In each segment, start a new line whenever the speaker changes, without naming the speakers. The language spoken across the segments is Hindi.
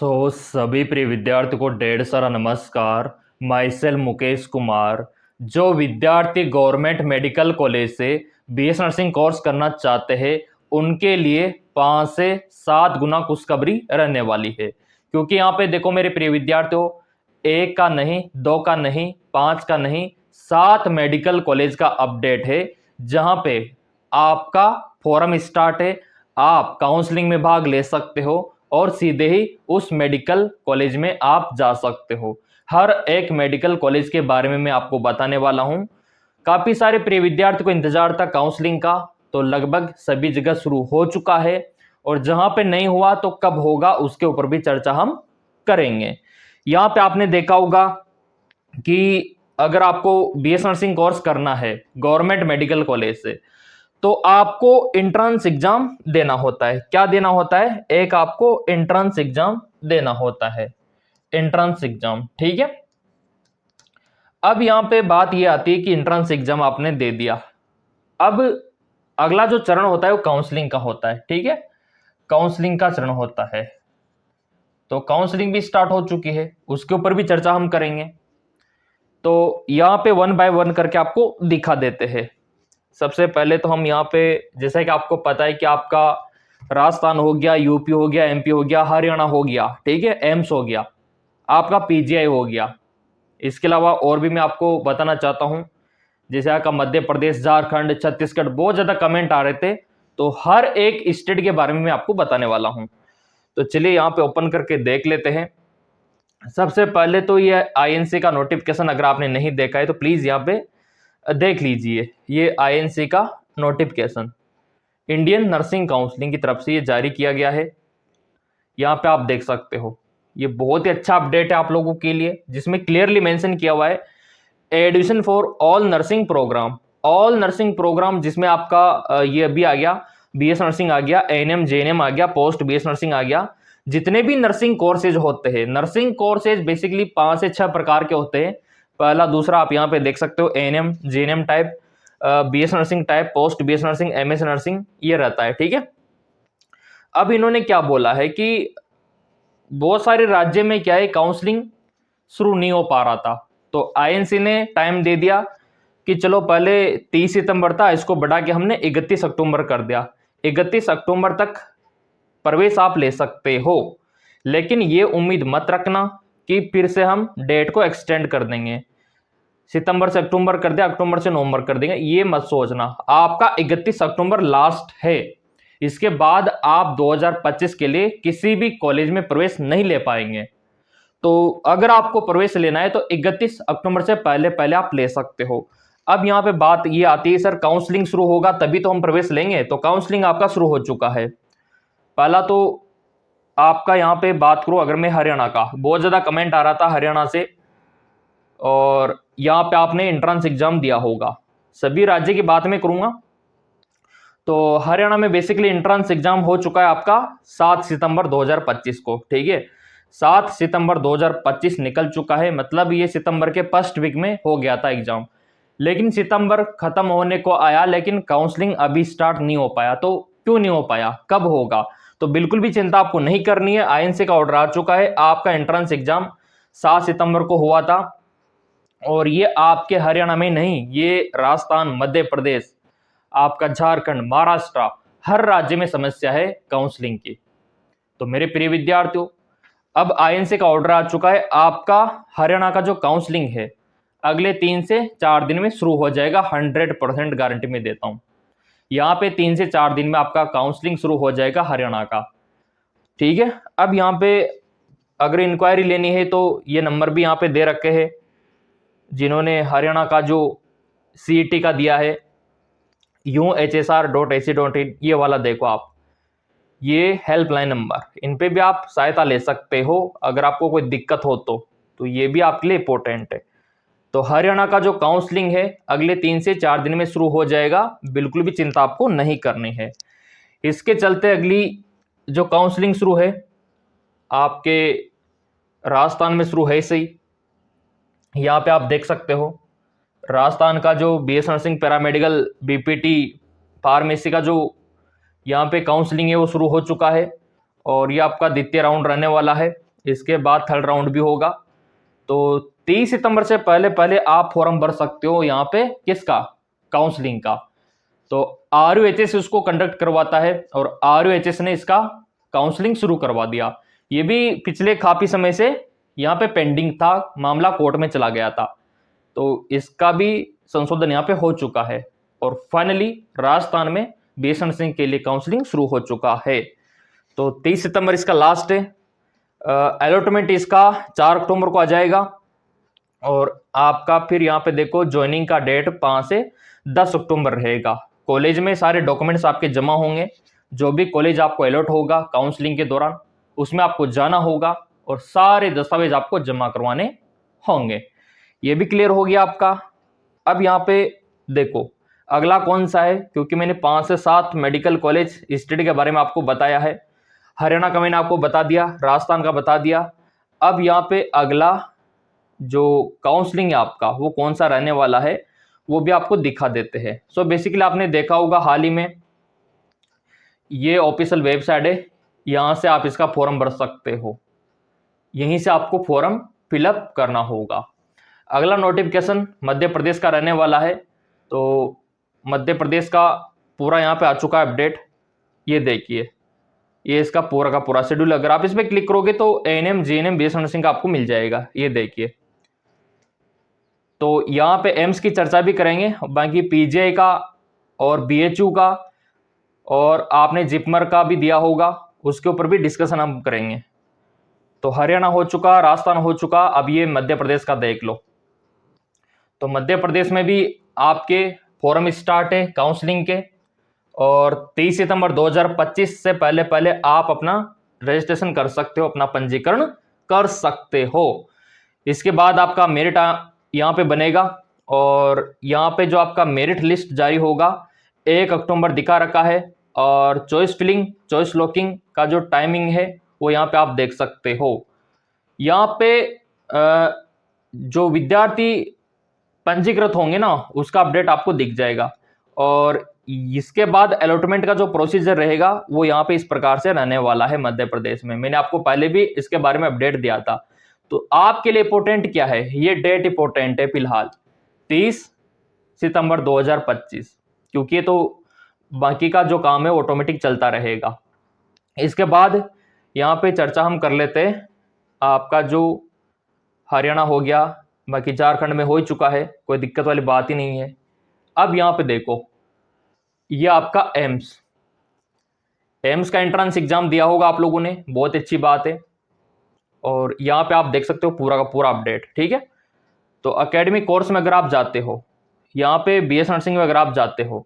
सभी प्रिय विद्यार्थियों को ढेर सारा नमस्कार। My self Mukesh Kumar. जो विद्यार्थी गवर्नमेंट मेडिकल कॉलेज से बीएस नर्सिंग कोर्स करना चाहते हैं उनके लिए 5 से 7 गुना खुशखबरी रहने वाली है। क्योंकि यहाँ पे देखो मेरे प्रिय विद्यार्थियों, एक का नहीं, दो का नहीं, 5 का नहीं, 7 मेडिकल कॉलेज का अपडेट है जहाँ पे आपका फॉरम स्टार्ट है। आप काउंसलिंग में भाग ले सकते हो और सीधे ही उस मेडिकल कॉलेज में आप जा सकते हो। हर एक मेडिकल कॉलेज के बारे में मैं आपको बताने वाला हूं। काफ़ी सारे प्रिय विद्यार्थियों को इंतजार था काउंसलिंग का, तो लगभग सभी जगह शुरू हो चुका है और जहां पे नहीं हुआ तो कब होगा उसके ऊपर भी चर्चा हम करेंगे। यहाँ पे आपने देखा होगा कि अगर आपको बीएस नर्सिंग कोर्स करना है गवर्नमेंट मेडिकल कॉलेज से तो आपको एंट्रेंस एग्जाम देना होता है। क्या देना होता है? एक आपको एंट्रेंस एग्जाम देना होता है, एंट्रेंस एग्जाम। ठीक है। अब यहां पे बात यह आती है कि एंट्रेंस एग्जाम आपने दे दिया, अब अगला जो चरण होता है वो काउंसलिंग का होता है। ठीक है, काउंसलिंग का चरण होता है। तो काउंसलिंग भी स्टार्ट हो चुकी है, उसके ऊपर भी चर्चा हम करेंगे। तो यहां पे 1 बाय 1 करके आपको दिखा देते हैं। सबसे पहले तो हम यहाँ पे, जैसा कि आपको पता है कि आपका राजस्थान हो गया, यूपी हो गया, एमपी हो गया, हरियाणा हो गया, ठीक है, एम्स हो गया, आपका पीजीआई हो गया। इसके अलावा और भी मैं आपको बताना चाहता हूँ, जैसे आपका मध्य प्रदेश, झारखंड, छत्तीसगढ़, बहुत ज़्यादा कमेंट आ रहे थे, तो हर एक स्टेट के बारे में मैं आपको बताने वाला हूँ। तो चलिए यहाँ पे ओपन करके देख लेते हैं। सबसे पहले तो ये आईएनसी का नोटिफिकेशन अगर आपने नहीं देखा है तो प्लीज़ यहाँ पे देख लीजिए। ये आईएनसी का नोटिफिकेशन इंडियन नर्सिंग काउंसिलिंग की तरफ से ये जारी किया गया है। यहाँ पे आप देख सकते हो, ये बहुत ही अच्छा अपडेट है आप लोगों के लिए, जिसमें क्लियरली मेंशन किया हुआ है admission for all nursing programme. All nursing programme जिसमें आपका ये अभी आ गया, बीएस नर्सिंग आ गया, एएनएम जेएनएम आ गया, पोस्ट बीएस नर्सिंग आ गया। जितने भी नर्सिंग कोर्सेज होते हैं, नर्सिंग कोर्सेज बेसिकली 5 से 6 प्रकार के होते हैं। पहला, दूसरा आप यहाँ पे देख सकते हो, ANM JNM type, BS nursing type, post BS nursing, MS nursing, ये रहता है। ठीक है। अब इन्होंने क्या बोला है कि बहुत सारे राज्य में क्या है, काउंसलिंग शुरू नहीं हो पा रहा था, तो आईएनसी ने टाइम दे दिया कि चलो पहले 30 सितंबर था, इसको बढ़ा के हमने 31 अक्टूबर कर दिया। 31 अक्टूबर तक प्रवेश आप ले सकते हो, लेकिन ये उम्मीद मत रखना कि फिर से हम डेट को एक्सटेंड कर देंगे, सितंबर से अक्टूबर कर दिया, अक्टूबर से नवंबर कर देंगे, ये मत सोचना। आपका 31 अक्टूबर लास्ट है, इसके बाद आप 2025 के लिए किसी भी कॉलेज में प्रवेश नहीं ले पाएंगे। तो अगर आपको प्रवेश लेना है तो 31 अक्टूबर से पहले पहले आप ले सकते हो। अब यहाँ पे बात ये आती है, सर काउंसलिंग शुरू होगा तभी तो हम प्रवेश लेंगे, तो काउंसलिंग आपका शुरू हो चुका है। पहला तो आपका यहाँ पे बात करूँ अगर मैं हरियाणा का, बहुत ज़्यादा कमेंट आ रहा था हरियाणा से, और यहाँ पे आपने एंट्रेंस एग्जाम दिया होगा। सभी राज्य की बात मैं करूँगा तो हरियाणा में बेसिकली एंट्रेंस एग्जाम हो चुका है आपका 7 सितंबर 2025 को। ठीक है, 7 सितंबर 2025 निकल चुका है, मतलब ये सितंबर के फर्स्ट वीक में हो गया था एग्जाम, लेकिन सितंबर खत्म होने को आया लेकिन काउंसलिंग अभी स्टार्ट नहीं हो पाया। तो क्यों नहीं हो पाया, कब होगा? तो बिल्कुल भी चिंता आपको नहीं करनी है, आईएनसी का ऑर्डर आ चुका है। आपका एंट्रेंस एग्जाम 7 सितंबर को हुआ था, और ये आपके हरियाणा में नहीं, ये राजस्थान, मध्य प्रदेश, आपका झारखंड, महाराष्ट्र, हर राज्य में समस्या है काउंसलिंग की। तो मेरे प्रिय विद्यार्थियों, अब आईएनसी का ऑर्डर आ चुका है, आपका हरियाणा का जो काउंसलिंग है अगले 3 से 4 दिन में शुरू हो जाएगा। 100% गारंटी में देता हूं, यहाँ पे 3 से 4 दिन में आपका काउंसलिंग शुरू हो जाएगा हरियाणा का। ठीक है। अब यहाँ पे अगर इंक्वायरी लेनी है तो ये नंबर भी यहाँ पे दे रखे हैं, जिन्होंने हरियाणा का जो सीईटी का दिया है, UHSR.AC.in, ये वाला देखो आप, ये हेल्पलाइन नंबर, इन पे भी आप सहायता ले सकते हो अगर आपको कोई दिक्कत हो तो ये भी आपके लिए इंपॉर्टेंट है। तो हरियाणा का जो काउंसलिंग है अगले 3 से 4 दिन में शुरू हो जाएगा, बिल्कुल भी चिंता आपको नहीं करनी है। इसके चलते अगली जो काउंसलिंग शुरू है आपके राजस्थान में शुरू है सही, यहाँ पे आप देख सकते हो राजस्थान का जो BS nursing paramedical BPT pharmacy का जो यहाँ पे काउंसलिंग है वो शुरू हो चुका है, और ये आपका द्वितीय राउंड रहने वाला है। इसके बाद थर्ड राउंड भी होगा। तो 30 सितंबर से पहले पहले आप फॉर्म भर सकते हो यहाँ पे, किसका, काउंसलिंग का। तो RUHS उसको कंडक्ट करवाता है और RUHS ने इसका काउंसलिंग शुरू करवा दिया। ये भी पिछले काफी समय से यहाँ पे पेंडिंग था, मामला कोर्ट में चला गया था, तो इसका भी संशोधन यहाँ पे हो चुका है और फाइनली राजस्थान में BS नर्सिंग के लिए काउंसलिंग शुरू हो चुका है। तो 30 सितंबर इसका लास्ट है। अलॉटमेंट इसका 4 अक्टूबर को आ जाएगा और आपका फिर यहाँ पे देखो ज्वाइनिंग का डेट 5 से 10 अक्टूबर रहेगा। कॉलेज में सारे डॉक्यूमेंट्स आपके जमा होंगे, जो भी कॉलेज आपको अलॉट होगा काउंसलिंग के दौरान उसमें आपको जाना होगा और सारे दस्तावेज आपको जमा करवाने होंगे। ये भी क्लियर हो गया आपका। अब यहाँ पे देखो अगला कौन सा है, क्योंकि मैंने 5 से 7 मेडिकल कॉलेज स्टडी के बारे में आपको बताया है। हरियाणा का मैंने आपको बता दिया, राजस्थान का बता दिया। अब यहाँ पे अगला जो काउंसलिंग है आपका वो कौन सा रहने वाला है वो भी आपको दिखा देते हैं। सो बेसिकली आपने देखा होगा हाल ही में ये ऑफिशियल वेबसाइट है, यहाँ से आप इसका फॉर्म भर सकते हो, यहीं से आपको फॉर्म फिलअप करना होगा। अगला नोटिफिकेशन मध्य प्रदेश का रहने वाला है। तो मध्य प्रदेश का पूरा यहाँ पे आ चुका है अपडेट। ये देखिए, ये इसका पूरा का पूरा शेड्यूल, अगर आप इस पर क्लिक करोगे तो ANM GNM BS नर्सिंग का आपको मिल जाएगा। ये देखिए, तो यहाँ पे एम्स की चर्चा भी करेंगे, बाकी PGI का और BHU का और आपने जिपमर का भी दिया होगा, उसके ऊपर भी डिस्कशन हम करेंगे। तो हरियाणा हो चुका, राजस्थान हो चुका, अब ये मध्य प्रदेश का देख लो। तो मध्य प्रदेश में भी आपके फॉर्म स्टार्ट है काउंसलिंग के और 23 सितंबर 2025 से पहले पहले आप अपना रजिस्ट्रेशन कर सकते हो, अपना पंजीकरण कर सकते हो। इसके बाद आपका मेरिट यहाँ पे बनेगा और यहाँ पे जो आपका मेरिट लिस्ट जारी होगा 1 अक्टूबर दिखा रखा है और चॉइस फिलिंग चॉइस लॉकिंग का जो टाइमिंग है वो यहाँ पे आप देख सकते हो। यहाँ पे जो विद्यार्थी पंजीकृत होंगे ना उसका अपडेट आपको दिख जाएगा और इसके बाद अलॉटमेंट का जो प्रोसीजर रहेगा वो यहाँ पे इस प्रकार से रहने वाला है मध्य प्रदेश में। मैंने आपको पहले भी इसके बारे में अपडेट दिया था। तो आपके लिए इंपॉर्टेंट क्या है, ये डेट इंपॉर्टेंट है फिलहाल 30 सितंबर 2025, क्योंकि ये तो बाकी का जो काम है ऑटोमेटिक चलता रहेगा। इसके बाद यहाँ पे चर्चा हम कर लेते हैं आपका जो हरियाणा हो गया, बाकी झारखंड में हो ही चुका है, कोई दिक्कत वाली बात ही नहीं है। अब यहाँ पे देखो ये आपका एम्स का एंट्रेंस एग्जाम दिया होगा आप लोगों ने, बहुत अच्छी बात है। और यहाँ पे आप देख सकते हो पूरा का पूरा अपडेट, ठीक है। तो एकेडमिक कोर्स में अगर आप जाते हो, यहाँ पे BS नर्सिंग में अगर आप जाते हो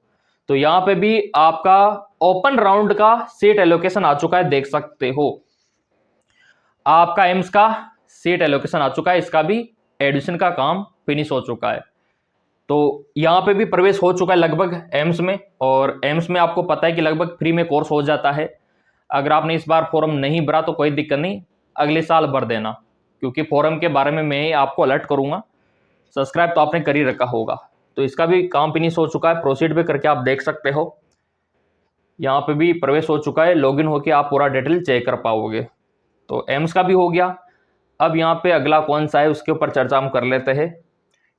तो यहाँ पे भी आपका ओपन राउंड का सीट एलोकेशन आ चुका है, देख सकते हो। आपका एम्स का सीट एलोकेशन आ चुका है, इसका भी एडमिशन का काम फिनिश हो चुका है। तो यहाँ पे भी प्रवेश हो चुका है लगभग एम्स में, और एम्स में आपको पता है कि लगभग फ्री में कोर्स हो जाता है। अगर आपने इस बार फॉर्म नहीं भरा तो कोई दिक्कत नहीं, अगले साल भर देना, क्योंकि फॉर्म के बारे में मैं ही आपको अलर्ट करूंगा। सब्सक्राइब तो आपने कर ही रखा होगा। तो इसका भी काम फिनिश हो चुका है, प्रोसीड भी करके आप देख सकते हो। यहाँ पे भी प्रवेश हो चुका है, लॉगिन होके आप पूरा डिटेल चेक कर पाओगे। तो एम्स का भी हो गया। अब यहाँ पे अगला कौन सा है उसके ऊपर चर्चा हम कर लेते हैं,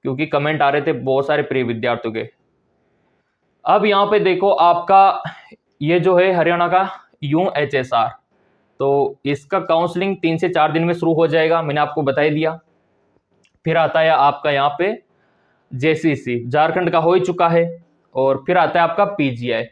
क्योंकि कमेंट आ रहे थे बहुत सारे प्रिय विद्यार्थियों के। अब यहाँ पे देखो आपका ये जो है हरियाणा का UHSR, तो इसका काउंसलिंग 3 से 4 दिन में शुरू हो जाएगा, मैंने आपको बता ही दिया। फिर आता है आपका यहाँ पे JCC, झारखंड का हो ही चुका है। और फिर आता है आपका PGI,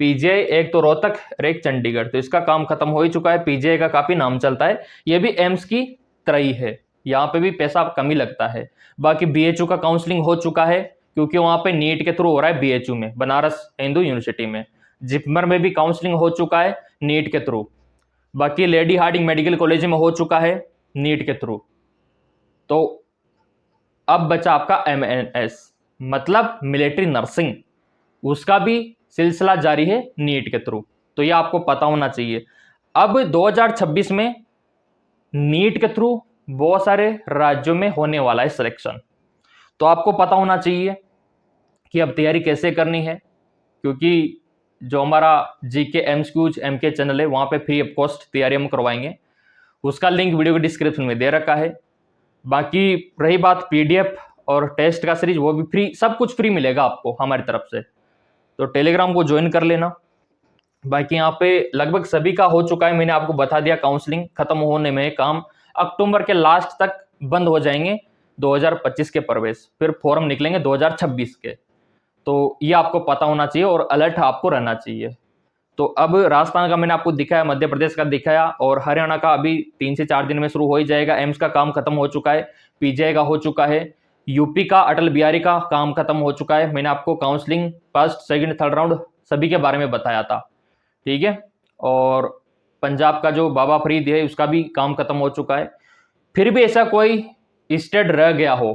एक तो रोहतक और एक चंडीगढ़, तो इसका काम खत्म हो ही चुका है। PGI का काफी नाम चलता है, ये भी एम्स की तरह ही है, यहाँ पे भी पैसा कम ही लगता है। बाकी BHU का काउंसलिंग हो चुका है, क्योंकि वहाँ पे नीट के थ्रू हो रहा है BHU में, बनारस हिंदू यूनिवर्सिटी में। जिपमर में भी काउंसलिंग हो चुका है नीट के थ्रू। बाकी लेडी हार्डिंग मेडिकल कॉलेज में हो चुका है नीट के थ्रू। तो अब बचा आपका MNS, मतलब मिलिट्री नर्सिंग, उसका भी सिलसिला जारी है नीट के थ्रू, तो ये आपको पता होना चाहिए। अब 2026 में नीट के थ्रू बहुत सारे राज्यों में होने वाला है सिलेक्शन, तो आपको पता होना चाहिए कि अब तैयारी कैसे करनी है, क्योंकि जो हमारा GK MCQs MK चैनल है वहाँ पे फ्री ऑफ कॉस्ट तैयारी हम करवाएंगे। उसका लिंक वीडियो के डिस्क्रिप्शन में दे रखा है। बाकी रही बात पीडीएफ और टेस्ट का सीरीज, वो भी फ्री, सब कुछ फ्री मिलेगा आपको हमारी तरफ से, तो टेलीग्राम को ज्वाइन कर लेना। बाकी यहाँ पे लगभग सभी का हो चुका है, मैंने आपको बता दिया। काउंसलिंग खत्म होने में काम अक्टूबर के लास्ट तक बंद हो जाएंगे 2025 के प्रवेश, फिर फॉर्म निकलेंगे 2026 के, तो ये आपको पता होना चाहिए और अलर्ट आपको रहना चाहिए। तो अब राजस्थान का मैंने आपको दिखाया, मध्य प्रदेश का दिखाया, और हरियाणा का अभी 3 से 4 दिन में शुरू हो ही जाएगा। एम्स का काम खत्म हो चुका है, पीजीआई का हो चुका है, यूपी का अटल बिहारी का काम खत्म हो चुका है। मैंने आपको counselling first second third round सभी के बारे में बताया था, ठीक है। और पंजाब का जो बाबा फरीद है उसका भी काम खत्म हो चुका है। फिर भी ऐसा कोई स्टेट रह गया हो,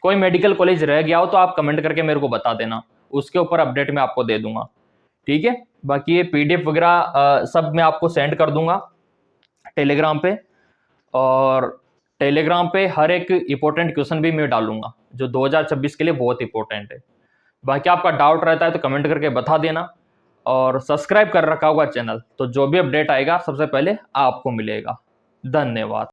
कोई मेडिकल कॉलेज रह गया हो, तो आप कमेंट करके मेरे को बता देना, उसके ऊपर अपडेट मैं आपको दे दूंगा, ठीक है। बाकी ये पीडीएफ वगैरह सब मैं आपको सेंड कर दूंगा टेलीग्राम पे, और टेलीग्राम पे हर एक इंपॉर्टेंट क्वेश्चन भी मैं डालूंगा जो 2026 के लिए बहुत इंपॉर्टेंट है। बाकी आपका डाउट रहता है तो कमेंट करके बता देना, और सब्सक्राइब कर रखा होगा चैनल, तो जो भी अपडेट आएगा सबसे पहले आपको मिलेगा। धन्यवाद।